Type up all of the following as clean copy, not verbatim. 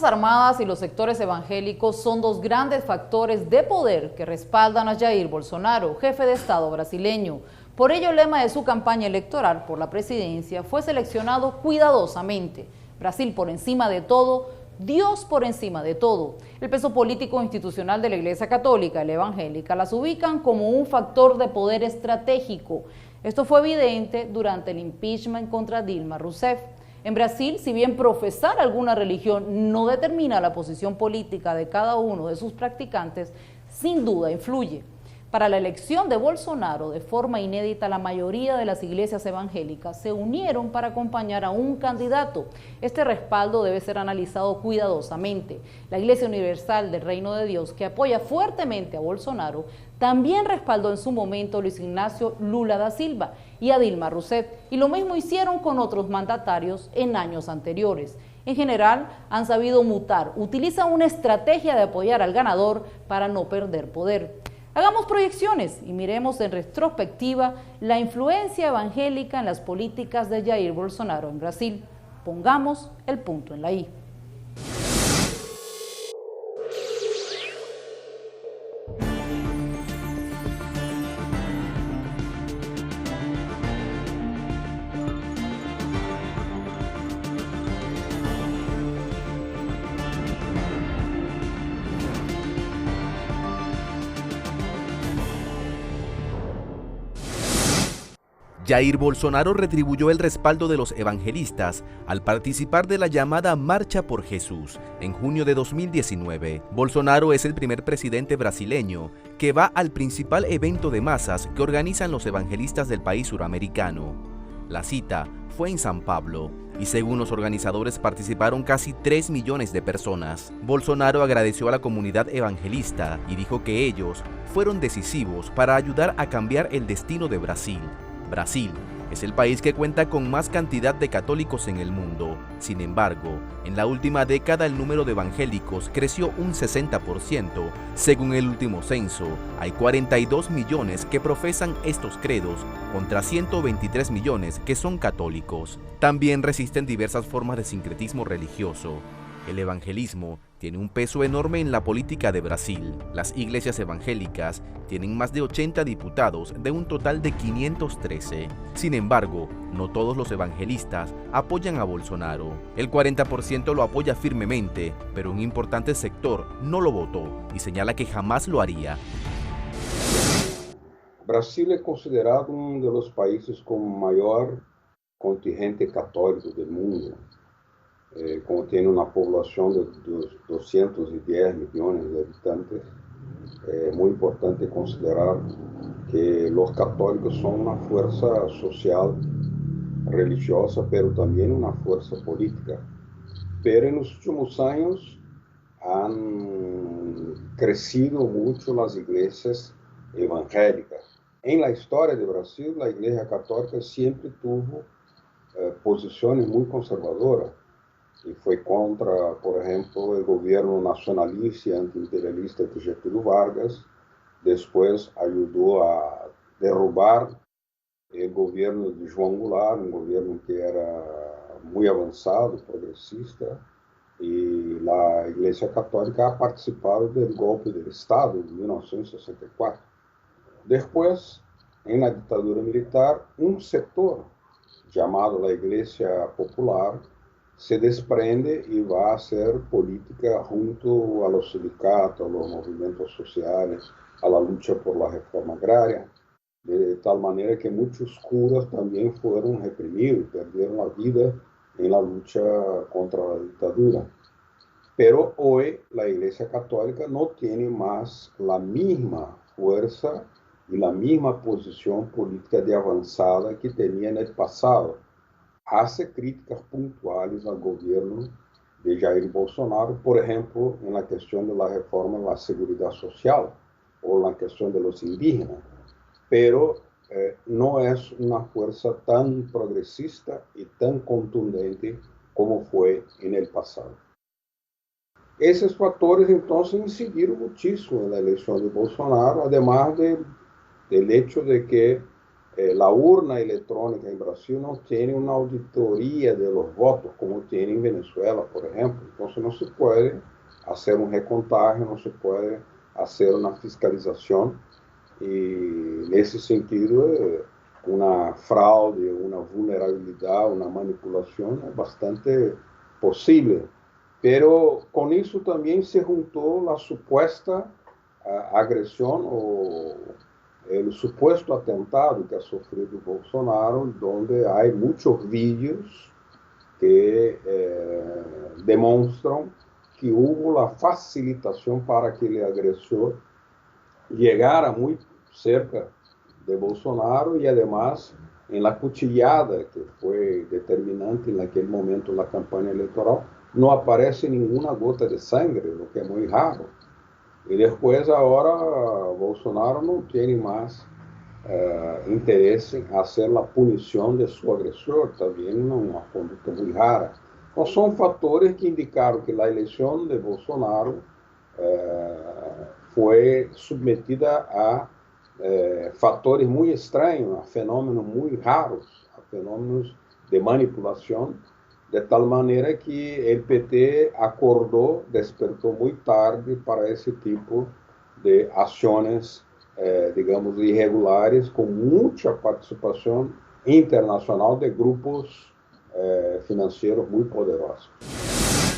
Fuerzas Armadas y los sectores evangélicos son dos grandes factores de poder que respaldan a Jair Bolsonaro, jefe de Estado brasileño. Por ello, el lema de su campaña electoral por la presidencia fue seleccionado cuidadosamente: Brasil por encima de todo, Dios por encima de todo. El peso político institucional de la Iglesia Católica y la evangélica las ubican como un factor de poder estratégico. Esto fue evidente durante el impeachment contra Dilma Rousseff. En Brasil, si bien profesar alguna religión no determina la posición política de cada uno de sus practicantes, sin duda influye. Para la elección de Bolsonaro, de forma inédita, la mayoría de las iglesias evangélicas se unieron para acompañar a un candidato. Este respaldo debe ser analizado cuidadosamente. La Iglesia Universal del Reino de Dios, que apoya fuertemente a Bolsonaro, también respaldó en su momento a Luis Ignacio Lula da Silva y a Dilma Rousseff, y lo mismo hicieron con otros mandatarios en años anteriores. En general, han sabido mutar, utilizan una estrategia de apoyar al ganador para no perder poder. Hagamos proyecciones y miremos en retrospectiva la influencia evangélica en las políticas de Jair Bolsonaro en Brasil. Pongamos el punto en la I. Jair Bolsonaro retribuyó el respaldo de los evangelistas al participar de la llamada Marcha por Jesús en junio de 2019. Bolsonaro es el primer presidente brasileño que va al principal evento de masas que organizan los evangelistas del país suramericano. La cita fue en San Pablo y según los organizadores participaron casi 3 millones de personas. Bolsonaro agradeció a la comunidad evangelista y dijo que ellos fueron decisivos para ayudar a cambiar el destino de Brasil. Brasil es el país que cuenta con más cantidad de católicos en el mundo. Sin embargo, en la última década el número de evangélicos creció un 60%. Según el último censo, hay 42 millones que profesan estos credos contra 123 millones que son católicos. También resisten diversas formas de sincretismo religioso. El evangelismo tiene un peso enorme en la política de Brasil. Las iglesias evangélicas tienen más de 80 diputados de un total de 513. Sin embargo, no todos los evangelistas apoyan a Bolsonaro. El 40% lo apoya firmemente, pero un importante sector no lo votó y señala que jamás lo haría. Brasil é considerado um dos países com maior contingente católico do mundo. Como tiene una población de 210 millones de habitantes, es muy importante considerar que los católicos son una fuerza social, religiosa, pero también una fuerza política. Pero en los últimos años han crecido mucho las iglesias evangélicas. En la historia de Brasil, la Iglesia Católica siempre tuvo posiciones muy conservadoras. Y fue contra, por ejemplo, el gobierno nacionalista y antiimperialista de Getúlio Vargas. Después ayudó a derrubar el gobierno de João Goulart, un gobierno que era muy avanzado, progresista. Y la Iglesia Católica ha participado del golpe del Estado de 1964. Después, en la dictadura militar, un sector llamado la Iglesia Popular se desprende y va a hacer política junto a los sindicatos, a los movimientos sociales, a la lucha por la reforma agraria, de tal manera que muchos curas también fueron reprimidos, perdieron la vida en la lucha contra la dictadura. Pero hoy la Iglesia Católica no tiene más la misma fuerza y la misma posición política de avanzada que tenía en el pasado. Hace críticas puntuales al gobierno de Jair Bolsonaro, por ejemplo, en la cuestión de la reforma en la seguridad social o la cuestión de los indígenas, pero no es una fuerza tan progresista y tan contundente como fue en el pasado. Esos factores entonces incidieron muchísimo en la elección de Bolsonaro, además del hecho de que la urna electrónica en Brasil no tiene una auditoría de los votos como tiene en Venezuela, por ejemplo. Entonces no se puede hacer un recontagio, no se puede hacer una fiscalización y en ese sentido una fraude, una vulnerabilidad, una manipulación es bastante posible. Pero con eso también se juntó la supuesta agresión o el supuesto atentado que ha sufrido Bolsonaro, donde hay muchos vídeos que demuestran que hubo la facilitación para que el agresor llegara muy cerca de Bolsonaro y además en la cuchillada que fue determinante en aquel momento en la campaña electoral, no aparece ninguna gota de sangre, lo que es muy raro. Y después ahora Bolsonaro no tiene más interés en hacer la punición de su agresor, también una conducta muy rara. Entonces son factores que indicaron que la elección de Bolsonaro fue submetida a factores muy extraños, a fenómenos muy raros, a fenómenos de manipulación, de tal manera que el PT acordó, despertó muy tarde para ese tipo de acciones, digamos, irregulares, con mucha participación internacional de grupos financieros muy poderosos.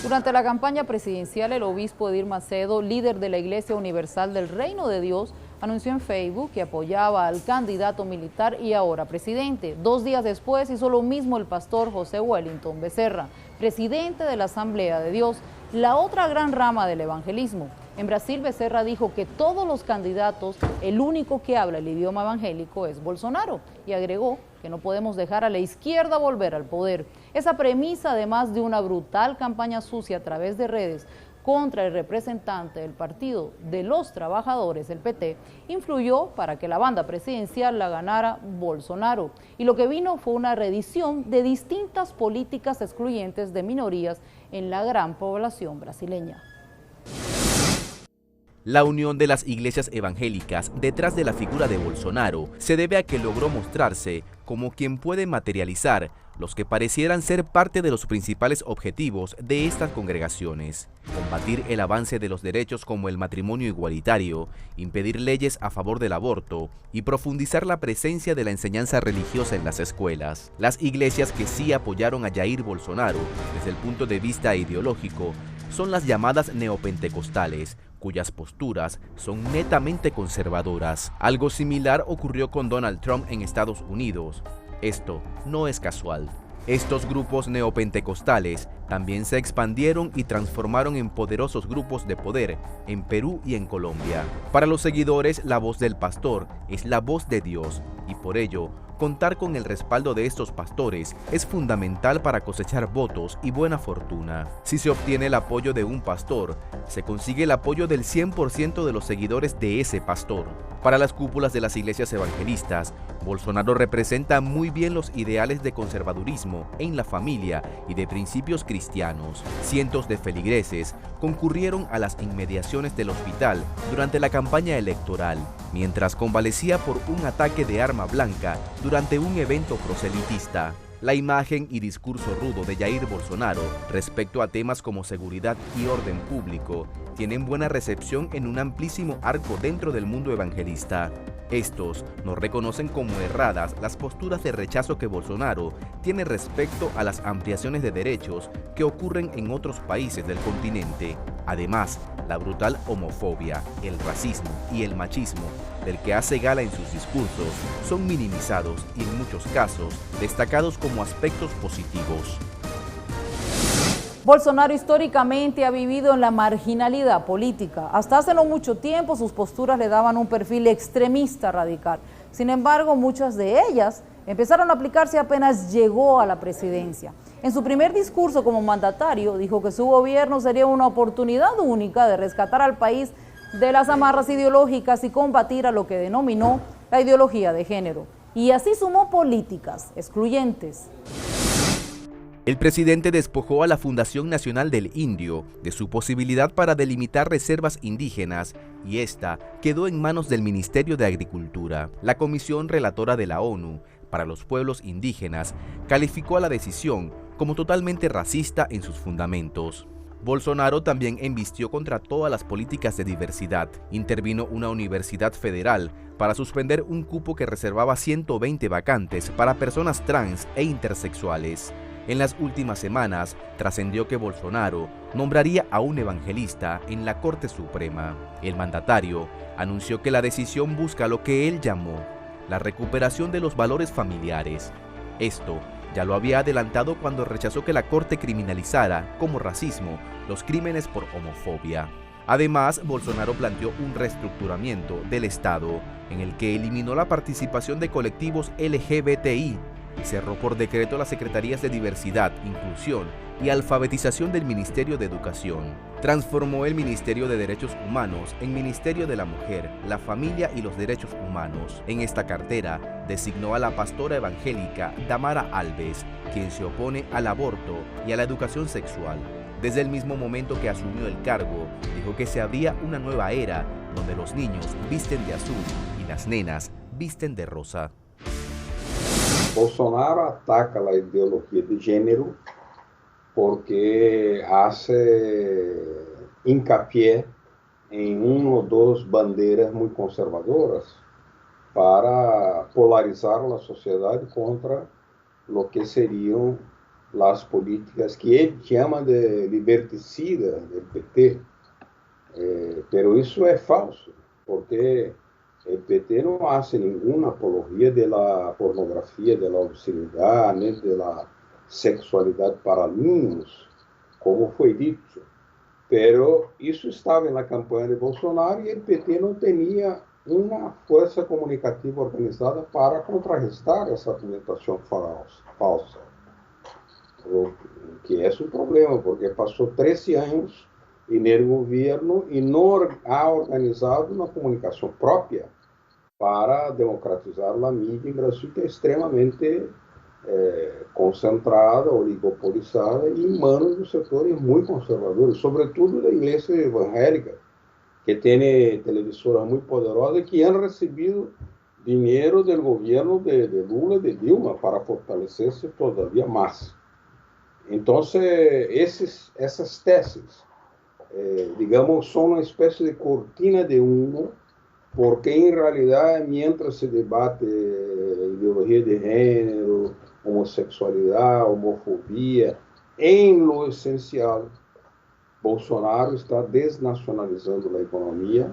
Durante la campaña presidencial, el obispo Edir Macedo, líder de la Iglesia Universal del Reino de Dios, anunció en Facebook que apoyaba al candidato militar y ahora presidente. 2 días después hizo lo mismo el pastor José Wellington Becerra, presidente de la Asamblea de Dios, la otra gran rama del evangelismo. En Brasil, Becerra dijo que todos los candidatos, el único que habla el idioma evangélico es Bolsonaro, y agregó que no podemos dejar a la izquierda volver al poder. Esa premisa, además de una brutal campaña sucia a través de redes contra el representante del Partido de los Trabajadores, el PT, influyó para que la banda presidencial la ganara Bolsonaro. Y lo que vino fue una reedición de distintas políticas excluyentes de minorías en la gran población brasileña. La unión de las iglesias evangélicas detrás de la figura de Bolsonaro se debe a que logró mostrarse como quien puede materializar los que parecieran ser parte de los principales objetivos de estas congregaciones: combatir el avance de los derechos como el matrimonio igualitario, impedir leyes a favor del aborto y profundizar la presencia de la enseñanza religiosa en las escuelas. Las iglesias que sí apoyaron a Jair Bolsonaro desde el punto de vista ideológico son las llamadas neopentecostales, cuyas posturas son netamente conservadoras. Algo similar ocurrió con Donald Trump en Estados Unidos. Esto no es casual. Estos grupos neopentecostales también se expandieron y transformaron en poderosos grupos de poder en Perú y en Colombia. Para los seguidores, la voz del pastor es la voz de Dios, y por ello, contar con el respaldo de estos pastores es fundamental para cosechar votos y buena fortuna. Si se obtiene el apoyo de un pastor, se consigue el apoyo del 100% de los seguidores de ese pastor. Para las cúpulas de las iglesias evangelistas, Bolsonaro representa muy bien los ideales de conservadurismo en la familia y de principios cristianos. Cientos de feligreses concurrieron a las inmediaciones del hospital durante la campaña electoral, mientras convalecía por un ataque de arma blanca durante un evento proselitista. La imagen y discurso rudo de Jair Bolsonaro respecto a temas como seguridad y orden público tienen buena recepción en un amplísimo arco dentro del mundo evangelista. Estos no reconocen como erradas las posturas de rechazo que Bolsonaro tiene respecto a las ampliaciones de derechos que ocurren en otros países del continente. Además, la brutal homofobia, el racismo y el machismo del que hace gala en sus discursos son minimizados y en muchos casos destacados como aspectos positivos. Bolsonaro históricamente ha vivido en la marginalidad política. Hasta hace no mucho tiempo sus posturas le daban un perfil extremista radical. Sin embargo, muchas de ellas empezaron a aplicarse apenas llegó a la presidencia. En su primer discurso como mandatario, dijo que su gobierno sería una oportunidad única de rescatar al país de las amarras ideológicas y combatir a lo que denominó la ideología de género. Y así sumó políticas excluyentes. El presidente despojó a la Fundación Nacional del Indio de su posibilidad para delimitar reservas indígenas y esta quedó en manos del Ministerio de Agricultura. La Comisión Relatora de la ONU para los Pueblos Indígenas calificó a la decisión como totalmente racista en sus fundamentos. Bolsonaro también embistió contra todas las políticas de diversidad. Intervino una universidad federal para suspender un cupo que reservaba 120 vacantes para personas trans e intersexuales. En las últimas semanas, trascendió que Bolsonaro nombraría a un evangelista en la Corte Suprema. El mandatario anunció que la decisión busca lo que él llamó la recuperación de los valores familiares. Esto ya lo había adelantado cuando rechazó que la Corte criminalizara como racismo los crímenes por homofobia. Además, Bolsonaro planteó un reestructuramiento del Estado en el que eliminó la participación de colectivos LGBTI y cerró por decreto las Secretarías de Diversidad, Inclusión y Alfabetización del Ministerio de Educación. Transformó el Ministerio de Derechos Humanos en Ministerio de la Mujer, la Familia y los Derechos Humanos. En esta cartera designó a la pastora evangélica Damara Alves, quien se opone al aborto y a la educación sexual. Desde el mismo momento que asumió el cargo, dijo que se abría una nueva era donde los niños visten de azul y las nenas visten de rosa. Bolsonaro ataca a ideología de género porque hace hincapié en una o dos banderas muy conservadoras para polarizar la sociedad contra lo que serían las políticas que él llama de liberticida del PT. Pero eso es falso, porque el PT no hace ninguna apología de la pornografía, de la obscenidad, ni de la sexualidad para niños, como fue dicho. Pero eso estaba en la campaña de Bolsonaro y el PT no tenía una fuerza comunicativa organizada para contrarrestar esa argumentación falsa. Lo que es un problema, porque pasó 13 años en el gobierno y no ha organizado una comunicación propia para democratizar la media en Brasil, que es extremadamente concentrada, oligopolizada y en manos de sectores muy conservadores, sobre todo la iglesia evangélica, que tiene televisoras muy poderosas y que han recibido dinero del gobierno de Lula y de Dilma para fortalecerse todavía más. Entonces, esas tesis, digamos, son una especie de cortina de humo, porque en realidad, mientras se debate ideología de género, homosexualidad, homofobia, en lo esencial, Bolsonaro está desnacionalizando la economía.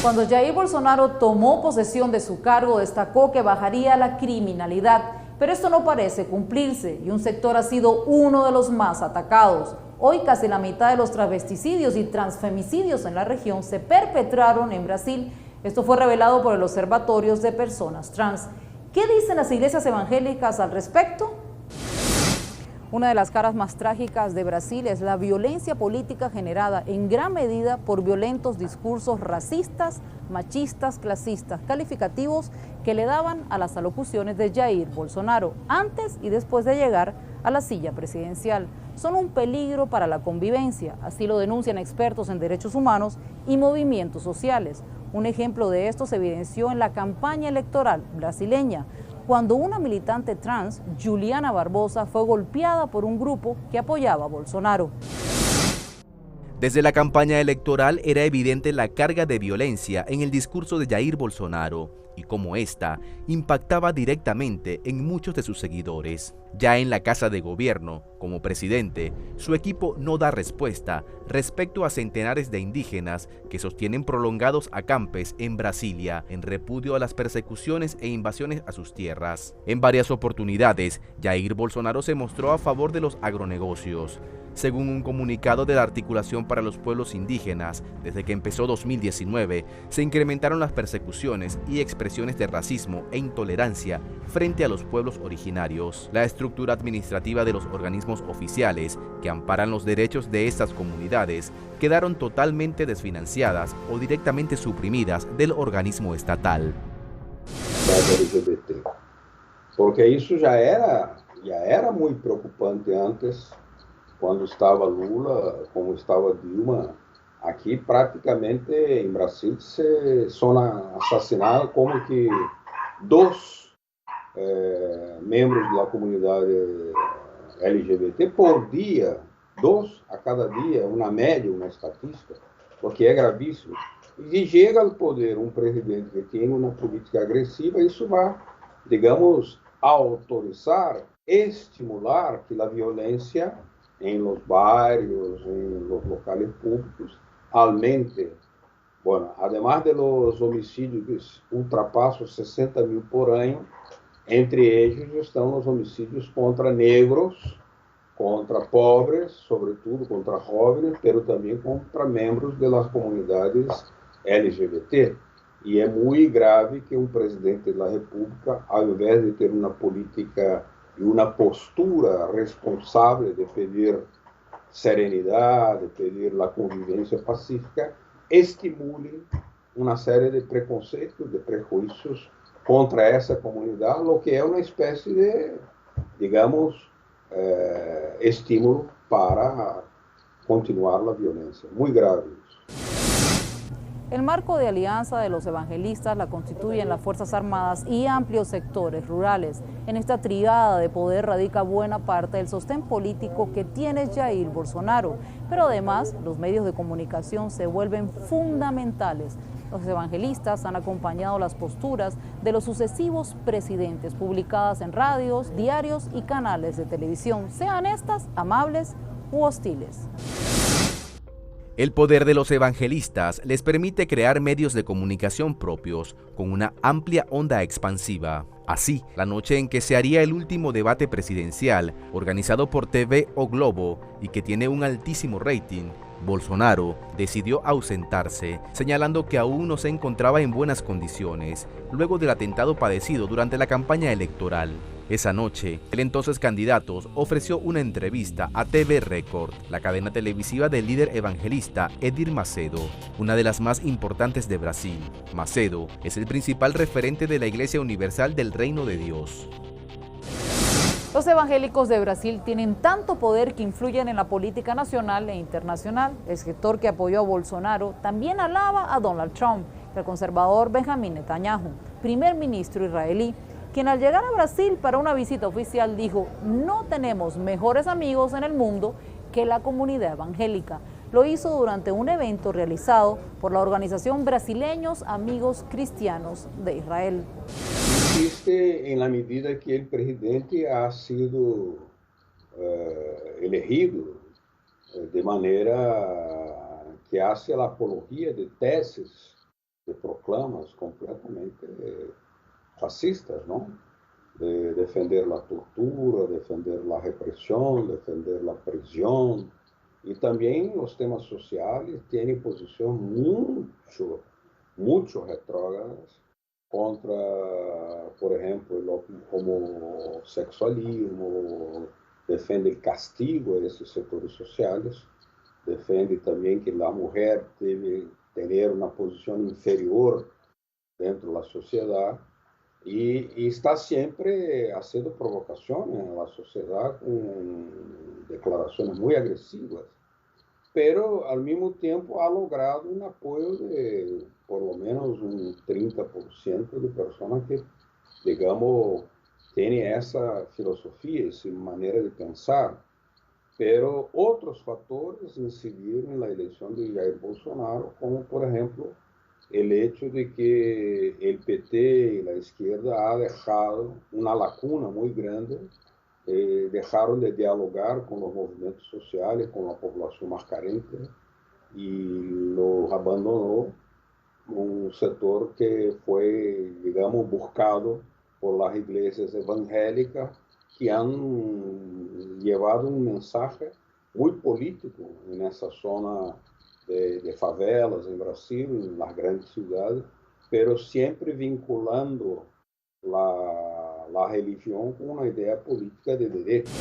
Cuando Jair Bolsonaro tomó posesión de su cargo, destacó que bajaría la criminalidad, pero esto no parece cumplirse y un sector ha sido uno de los más atacados. Hoy casi la mitad de los travesticidios y transfemicidios en la región se perpetraron en Brasil. Esto fue revelado por el Observatorio de Personas Trans. ¿Qué dicen las iglesias evangélicas al respecto? Una de las caras más trágicas de Brasil es la violencia política generada en gran medida por violentos discursos racistas, machistas, clasistas, calificativos que le daban a las alocuciones de Jair Bolsonaro antes y después de llegar a la silla presidencial. Son un peligro para la convivencia, así lo denuncian expertos en derechos humanos y movimientos sociales. Un ejemplo de esto se evidenció en la campaña electoral brasileña, cuando una militante trans, Juliana Barbosa, fue golpeada por un grupo que apoyaba a Bolsonaro. Desde la campaña electoral era evidente la carga de violencia en el discurso de Jair Bolsonaro y cómo esta impactaba directamente en muchos de sus seguidores. Ya en la Casa de Gobierno, como presidente, su equipo no da respuesta respecto a centenares de indígenas que sostienen prolongados acampes en Brasilia en repudio a las persecuciones e invasiones a sus tierras. En varias oportunidades, Jair Bolsonaro se mostró a favor de los agronegocios. Según un comunicado de la Articulación para los Pueblos Indígenas, desde que empezó 2019, se incrementaron las persecuciones y expresiones de racismo e intolerancia frente a los pueblos originarios. La estructura administrativa de los organismos oficiales que amparan los derechos de estas comunidades quedaron totalmente desfinanciadas o directamente suprimidas del organismo estatal. Porque eso ya era já era muito preocupante antes, quando estava Lula, como estava Dilma. Aqui, praticamente, em Brasil, são assassinados como que dois membros da comunidade LGBT por dia, dois a cada dia, uma média, uma estatística, o que é gravíssimo. E chega ao poder um presidente que tem uma política agressiva, isso vai, digamos, autorizar, estimular que a violência em los bairros, em los locales públicos, aumente. Bueno, además de los homicídios que ultrapassam 60.000 por ano, entre eles estão os homicídios contra negros, contra pobres, sobretudo contra jovens, mas também contra membros das comunidades LGBT. E é muito grave que um presidente da República, ao invés de ter uma política e uma postura responsável de pedir serenidade, de pedir a convivência pacífica, estimule uma série de preconceitos, de prejuízos contra essa comunidade, o que é uma espécie de, digamos, estímulo para continuar a violência. Muito grave isso. El marco de alianza de los evangelistas la constituyen las Fuerzas Armadas y amplios sectores rurales. En esta tríada de poder radica buena parte del sostén político que tiene Jair Bolsonaro, pero además los medios de comunicación se vuelven fundamentales. Los evangelistas han acompañado las posturas de los sucesivos presidentes, publicadas en radios, diarios y canales de televisión, sean estas amables u hostiles. El poder de los evangelistas les permite crear medios de comunicación propios con una amplia onda expansiva. Así, la noche en que se haría el último debate presidencial, organizado por TV o Globo y que tiene un altísimo rating, Bolsonaro decidió ausentarse, señalando que aún no se encontraba en buenas condiciones, luego del atentado padecido durante la campaña electoral. Esa noche, el entonces candidato ofreció una entrevista a TV Record, la cadena televisiva del líder evangelista Edir Macedo, una de las más importantes de Brasil. Macedo es el principal referente de la Iglesia Universal del Reino de Dios. Los evangélicos de Brasil tienen tanto poder que influyen en la política nacional e internacional. El sector que apoyó a Bolsonaro también alaba a Donald Trump, el conservador Benjamin Netanyahu, primer ministro israelí, quien al llegar a Brasil para una visita oficial dijo: no tenemos mejores amigos en el mundo que la comunidad evangélica. Lo hizo durante un evento realizado por la organización Brasileños Amigos Cristianos de Israel. Existe en la medida que el presidente ha sido elegido de manera que hace la apología de tesis, de proclamas completamente fascistas, ¿no? De defender la tortura, defender la represión, defender la prisión. Y también los temas sociales tienen posición mucho retrógradas contra, por ejemplo, el homosexualismo, defiende el castigo a esos sectores sociales, defiende también que la mujer debe tener una posición inferior dentro de la sociedad y está siempre haciendo provocaciones a la sociedad con declaraciones muy agresivas, pero al mismo tiempo ha logrado un apoyo de por lo menos un 30% de personas que, digamos, tienen esa filosofía, esa manera de pensar. Pero otros factores incidieron en la elección de Jair Bolsonaro, como por ejemplo el hecho de que el PT y la izquierda ha dejado una lacuna muy grande, dejaron de dialogar con los movimientos sociales, con la población más carente, y los abandonó un sector que fue, digamos, buscado por las iglesias evangélicas que han llevado un mensaje muy político en esa zona de favelas en Brasil, en las grandes ciudades, pero siempre vinculando la religión con una idea política de derecha.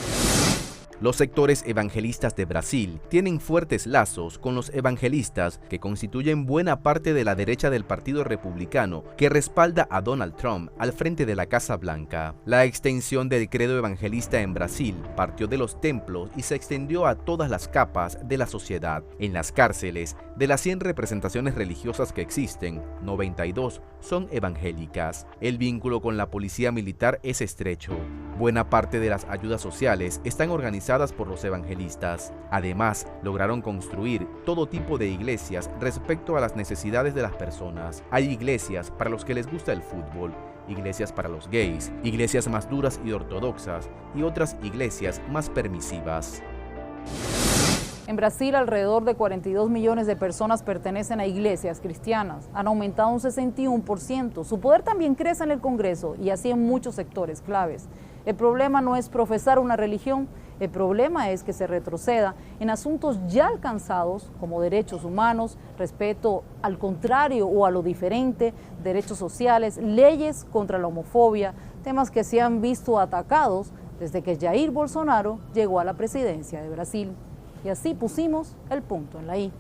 Los sectores evangelistas de Brasil tienen fuertes lazos con los evangelistas que constituyen buena parte de la derecha del Partido Republicano que respalda a Donald Trump al frente de la Casa Blanca. La extensión del credo evangelista en Brasil partió de los templos y se extendió a todas las capas de la sociedad. En las cárceles, de las 100 representaciones religiosas que existen, 92 son evangélicas. El vínculo con la policía militar es estrecho. Buena parte de las ayudas sociales están organizadas por los evangelistas. Además, lograron construir todo tipo de iglesias respecto a las necesidades de las personas. Hay iglesias para los que les gusta el fútbol, iglesias para los gays, iglesias más duras y ortodoxas y otras iglesias más permisivas. En Brasil, alrededor de 42 millones de personas pertenecen a iglesias cristianas. Han aumentado un 61%. Su poder también crece en el Congreso y así en muchos sectores claves. El problema no es profesar una religión, el problema es que se retroceda en asuntos ya alcanzados como derechos humanos, respeto al contrario o a lo diferente, derechos sociales, leyes contra la homofobia, temas que se han visto atacados desde que Jair Bolsonaro llegó a la presidencia de Brasil. Y así pusimos el punto en la I.